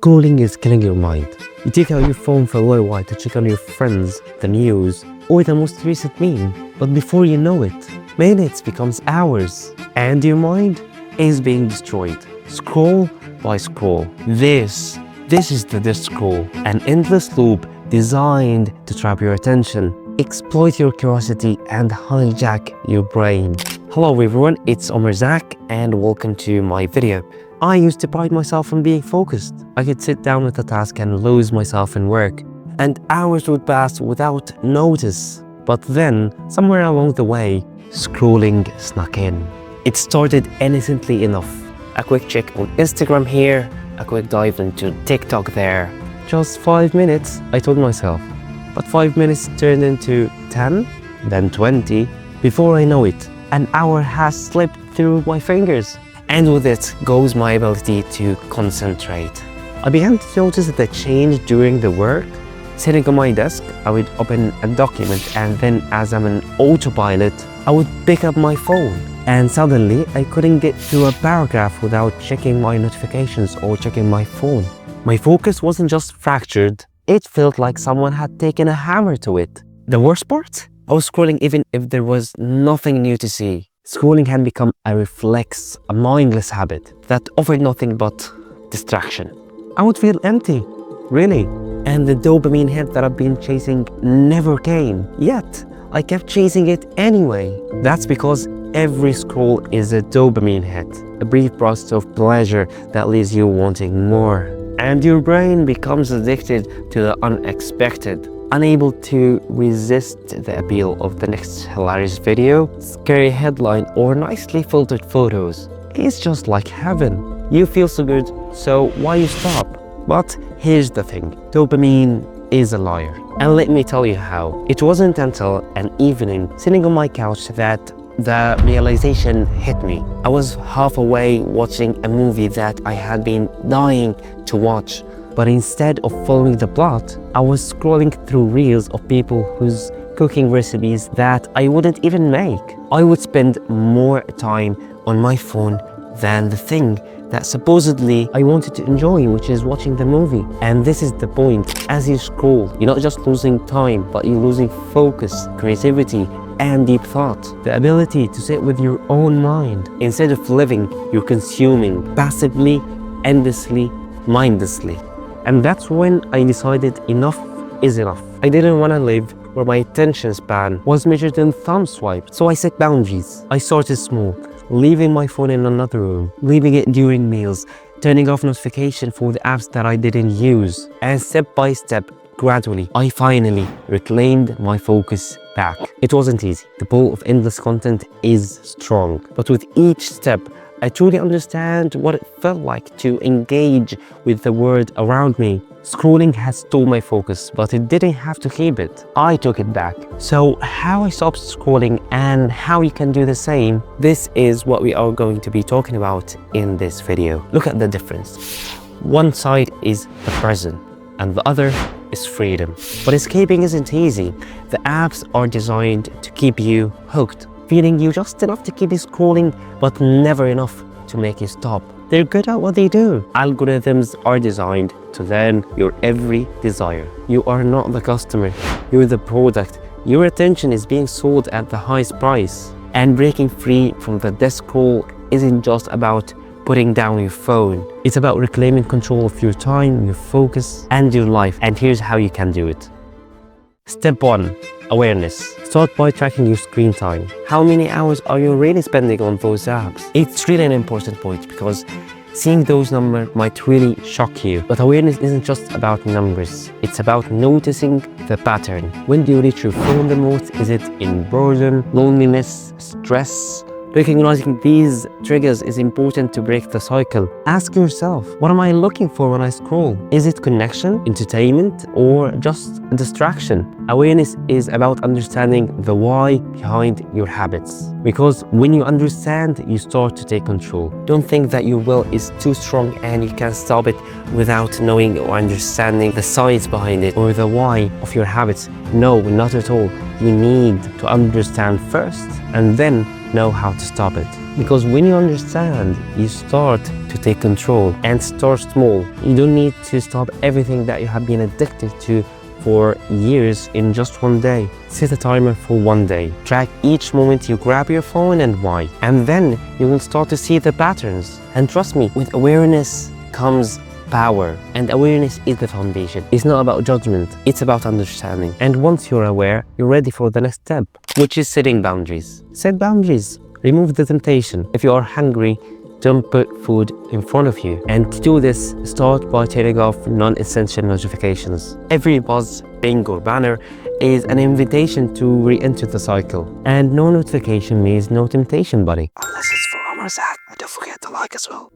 Scrolling is killing your mind. You take out your phone for a little while to check on your friends, the news, or the most recent meme. But before you know it, minutes becomes hours, and your mind is being destroyed. Scroll by scroll. This is the scroll, an endless loop designed to trap your attention, exploit your curiosity, and hijack your brain. Hello everyone, it's Zach, and welcome to my video. I used to pride myself on being focused. I could sit down with a task and lose myself in work, and hours would pass without notice. But then, somewhere along the way, scrolling snuck in. It started innocently enough. A quick check on Instagram here, a quick dive into TikTok there. Just 5 minutes, I told myself. But 5 minutes turned into 10, then 20. Before I know it, an hour has slipped through my fingers. And with it goes my ability to concentrate. I began to notice the change during the work. Sitting on my desk, I would open a document, and then as I'm an autopilot, I would pick up my phone. And suddenly, I couldn't get through a paragraph without checking my notifications or checking my phone. My focus wasn't just fractured, it felt like someone had taken a hammer to it. The worst part? I was scrolling even if there was nothing new to see. Scrolling had become a reflex, a mindless habit that offered nothing but distraction. I would feel empty, really. And the dopamine hit that I've been chasing never came. Yet, I kept chasing it anyway. That's because every scroll is a dopamine hit, a brief burst of pleasure that leaves you wanting more. And your brain becomes addicted to the unexpected, unable to resist the appeal of the next hilarious video, scary headline, or nicely filtered photos. It's just like heaven. You feel so good, so why you stop? But here's the thing, dopamine is a liar. And let me tell you how. It wasn't until an evening sitting on my couch that the realization hit me. I was half away watching a movie that I had been dying to watch. But instead of following the plot, I was scrolling through reels of people whose cooking recipes that I wouldn't even make. I would spend more time on my phone than the thing that supposedly I wanted to enjoy, which is watching the movie. And this is the point. As you scroll, you're not just losing time, but you're losing focus, creativity, and deep thought. The ability to sit with your own mind. Instead of living, you're consuming passively, endlessly, mindlessly. And that's when I decided enough is enough. I didn't want to live where my attention span was measured in thumb swipes. So I set boundaries. I started small, leaving my phone in another room, leaving it during meals, turning off notifications for the apps that I didn't use. And step by step, gradually, I finally reclaimed my focus back. It wasn't easy. The pull of endless content is strong. But with each step, I truly understand what it felt like to engage with the world around me. Scrolling has stole my focus, but it didn't have to keep it. I took it back. So how I stopped scrolling and how you can do the same, this is what we are going to be talking about in this video. Look at the difference. One side is the present, and the other is freedom. But escaping isn't easy. The apps are designed to keep you hooked, feeding you just enough to keep you scrolling, but never enough to make you stop. They're good at what they do. Algorithms are designed to learn your every desire. You are not the customer, you're the product. Your attention is being sold at the highest price. And breaking free from the desk scroll isn't just about putting down your phone. It's about reclaiming control of your time, your focus, and your life. And here's how you can do it. Step 1. Awareness. Start by tracking your screen time. How many hours are you really spending on those apps? It's really an important point because seeing those numbers might really shock you. But awareness isn't just about numbers. It's about noticing the pattern. When do you reach your phone the most? Is it in boredom, loneliness, stress? Recognizing these triggers is important to break the cycle. Ask yourself, what am I looking for when I scroll? Is it connection, entertainment, or just a distraction? Awareness is about understanding the why behind your habits. Because when you understand, you start to take control. Don't think that your will is too strong and you can stop it without knowing or understanding the science behind it or the why of your habits. No, not at all. You need to understand first and then know how to stop it. Because when you understand, you start to take control and start small. You don't need to stop everything that you have been addicted to for years in just one day. Set a timer for one day. Track each moment you grab your phone and why. And then you will start to see the patterns. And trust me, with awareness comes power. And awareness is the foundation. It's not about judgment, it's about understanding. And once you're aware, you're ready for the next step, which is setting boundaries. Set boundaries. Remove the temptation. If you are hungry, don't put food in front of you. And to do this, start by turning off non-essential notifications. Every buzz, ping or banner is an invitation to re-enter the cycle. And no notification means no temptation, buddy. Unless it's for Omar's ad. And don't forget to like as well.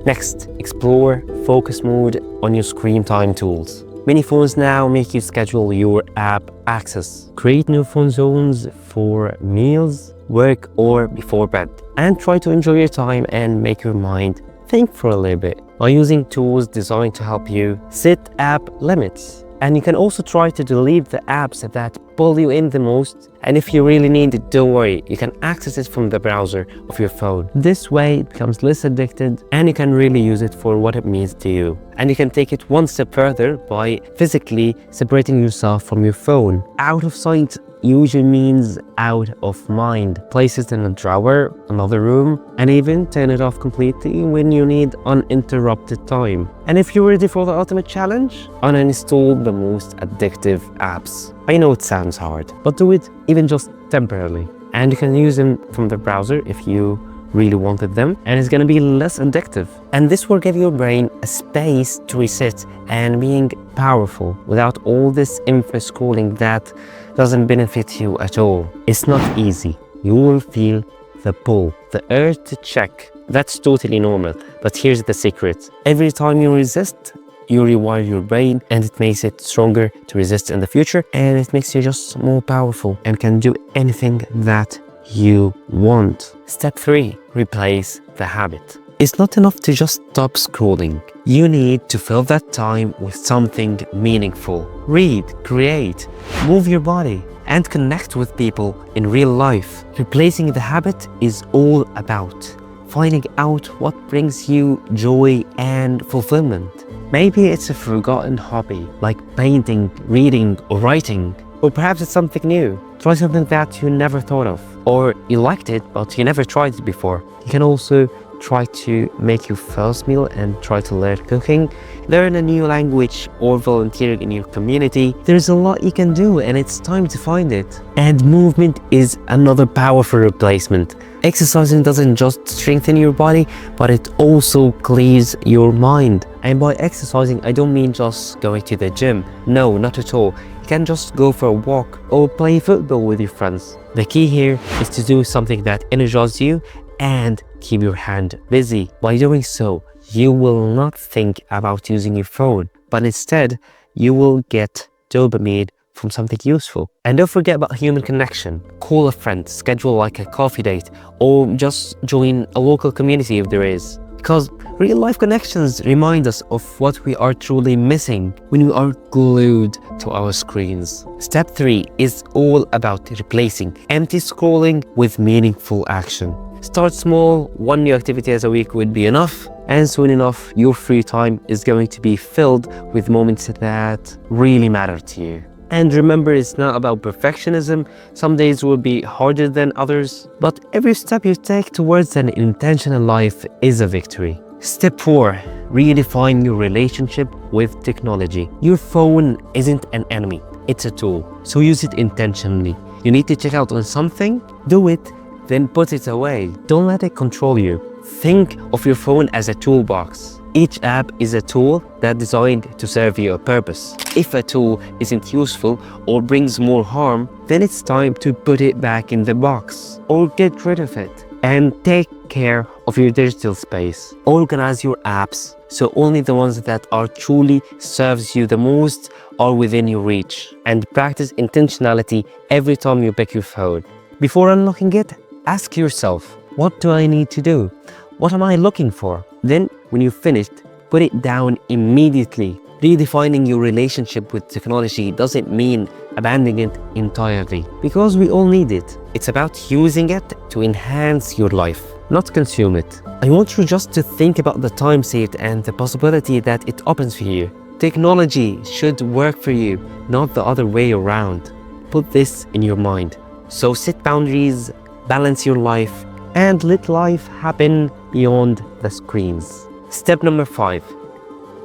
Next, explore focus mode on your screen time tools. Many phones now make you schedule your app access. Create new phone zones for meals, work, or before bed. And try to enjoy your time and make your mind think for a little bit by using tools designed to help you set app limits. And you can also try to delete the apps that pull you in the most. And if you really need it, don't worry, you can access it from the browser of your phone. This way it becomes less addicted and you can really use it for what it means to you. And you can take it one step further by physically separating yourself from your phone. Out of sight usually means out of mind. Place it in a drawer, another room, and even turn it off completely when you need uninterrupted time. And if you're ready for the ultimate challenge, uninstall the most addictive apps. I know it sounds hard, but do it even just temporarily. And you can use them from the browser if you really wanted them, and it's gonna be less addictive. And this will give your brain a space to reset and being powerful without all this info scrolling that doesn't benefit you at all. It's not easy. You will feel the pull, the urge to check. That's totally normal, but here's the secret. Every time you resist, you rewire your brain and it makes it stronger to resist in the future, and it makes you just more powerful and can do anything that you want. Step 3, replace the habit. It's not enough to just stop scrolling. You need to fill that time with something meaningful. Read, create, move your body, and connect with people in real life. Replacing the habit is all about finding out what brings you joy and fulfillment. Maybe it's a forgotten hobby like painting, reading, or writing. Or perhaps it's something new. Try something that you never thought of. Or you liked it, but you never tried it before. You can also try to make your first meal and try to learn cooking, learn a new language, or volunteer in your community. There's a lot you can do, and it's time to find it. And movement is another powerful replacement. Exercising doesn't just strengthen your body, but it also clears your mind. And by exercising, I don't mean just going to the gym. No, not at all. You can just go for a walk or play football with your friends. The key here is to do something that energizes you and keep your hand busy. By doing so, you will not think about using your phone, but instead, you will get dopamine from something useful. And don't forget about human connection. Call a friend, schedule like a coffee date, or just join a local community if there is. Because real life connections remind us of what we are truly missing when we are glued to our screens. Step 3 is all about replacing empty scrolling with meaningful action. Start small, one new activity as a week would be enough, and soon enough, your free time is going to be filled with moments that really matter to you. And remember, it's not about perfectionism. Some days will be harder than others, but every step you take towards an intentional life is a victory. Step 4, redefine your relationship with technology. Your phone isn't an enemy, it's a tool, so use it intentionally. You need to check out on something, do it, then put it away. Don't let it control you. Think of your phone as a toolbox. Each app is a tool that's designed to serve you a purpose. If a tool isn't useful or brings more harm, then it's time to put it back in the box or get rid of it. And take care of your digital space. Organize your apps so only the ones that are truly serves you the most are within your reach. And practice intentionality every time you pick your phone. Before unlocking it, ask yourself, what do I need to do? What am I looking for? Then, when you've finished, put it down immediately. Redefining your relationship with technology doesn't mean abandoning it entirely, because we all need it. It's about using it to enhance your life, not consume it. I want you just to think about the time saved and the possibility that it opens for you. Technology should work for you, not the other way around. Put this in your mind. So set boundaries, balance your life, and let life happen beyond the screens. Step number 5.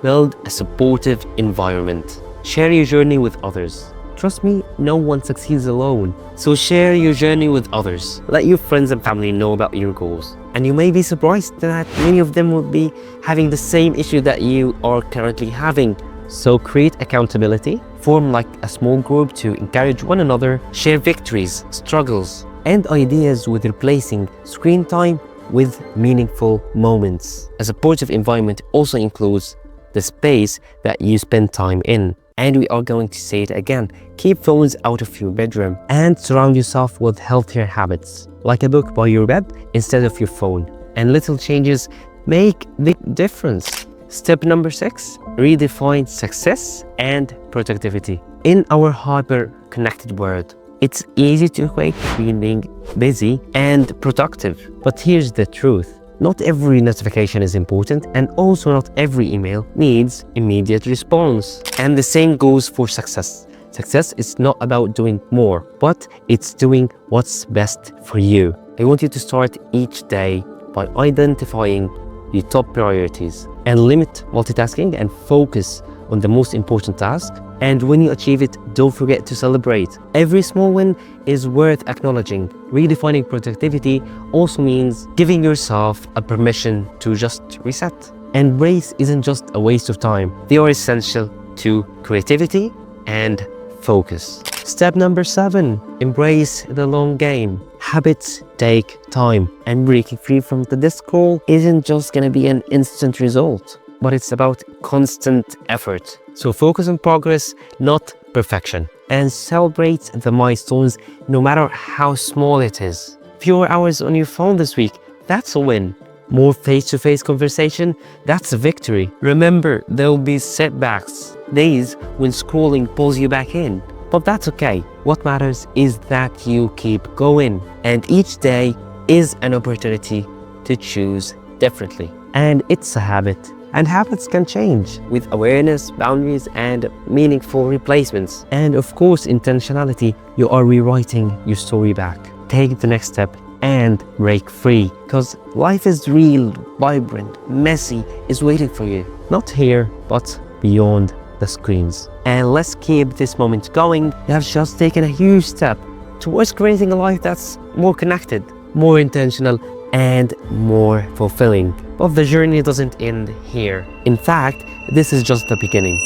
Build a supportive environment. Share your journey with others. Trust me, no one succeeds alone. So share your journey with others. Let your friends and family know about your goals. And you may be surprised that many of them will be having the same issue that you are currently having. So create accountability. Form like a small group to encourage one another. Share victories, struggles, and ideas with replacing screen time with meaningful moments. A supportive environment also includes the space that you spend time in. And we are going to say it again. Keep phones out of your bedroom and surround yourself with healthier habits, like a book by your bed instead of your phone. And little changes make the difference. Step number 6, redefine success and productivity. In our hyper-connected world, it's easy to equate between being busy and productive. But here's the truth. Not every notification is important, and also not every email needs immediate response. And the same goes for success. Success is not about doing more, but it's doing what's best for you. I want you to start each day by identifying your top priorities and limit multitasking and focus on the most important task. And when you achieve it, don't forget to celebrate. Every small win is worth acknowledging. Redefining productivity also means giving yourself a permission to just reset. And breaks isn't just a waste of time. They are essential to creativity and focus. Step number 7, embrace the long game. Habits take time, and breaking free from the desk scroll isn't just gonna be an instant result, but it's about constant effort. So focus on progress, not perfection, and celebrate the milestones no matter how small it is. Fewer hours on your phone this week, that's a win. More face-to-face conversation, that's a victory. Remember, there will be setbacks, days when scrolling pulls you back in, but that's okay. What matters is that you keep going, and each day is an opportunity to choose differently. And it's a habit. And habits can change with awareness, boundaries, and meaningful replacements. And of course, intentionality. You are rewriting your story back. Take the next step and break free, because life is real, vibrant, messy, is waiting for you. Not here, but beyond the screens. And let's keep this moment going. You have just taken a huge step towards creating a life that's more connected, more intentional, and more fulfilling. But the journey doesn't end here. In fact, this is just the beginning.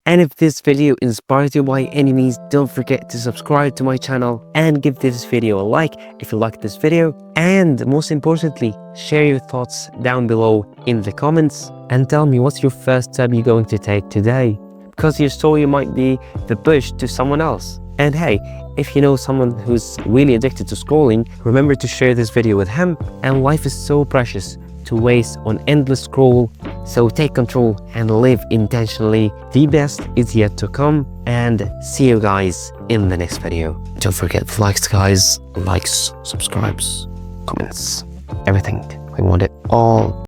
And if this video inspired you by any means, don't forget to subscribe to my channel and give this video a like if you liked this video. And most importantly, share your thoughts down below in the comments and tell me what's your first step you're going to take today, because your story might be the push to someone else. And hey, if you know someone who's really addicted to scrolling, remember to share this video with him. And life is so precious to waste on endless scroll, so take control and live intentionally. The best is yet to come, and see you guys in the next video. Don't forget the likes, guys. Likes, subscribes, comments, everything. We want it all.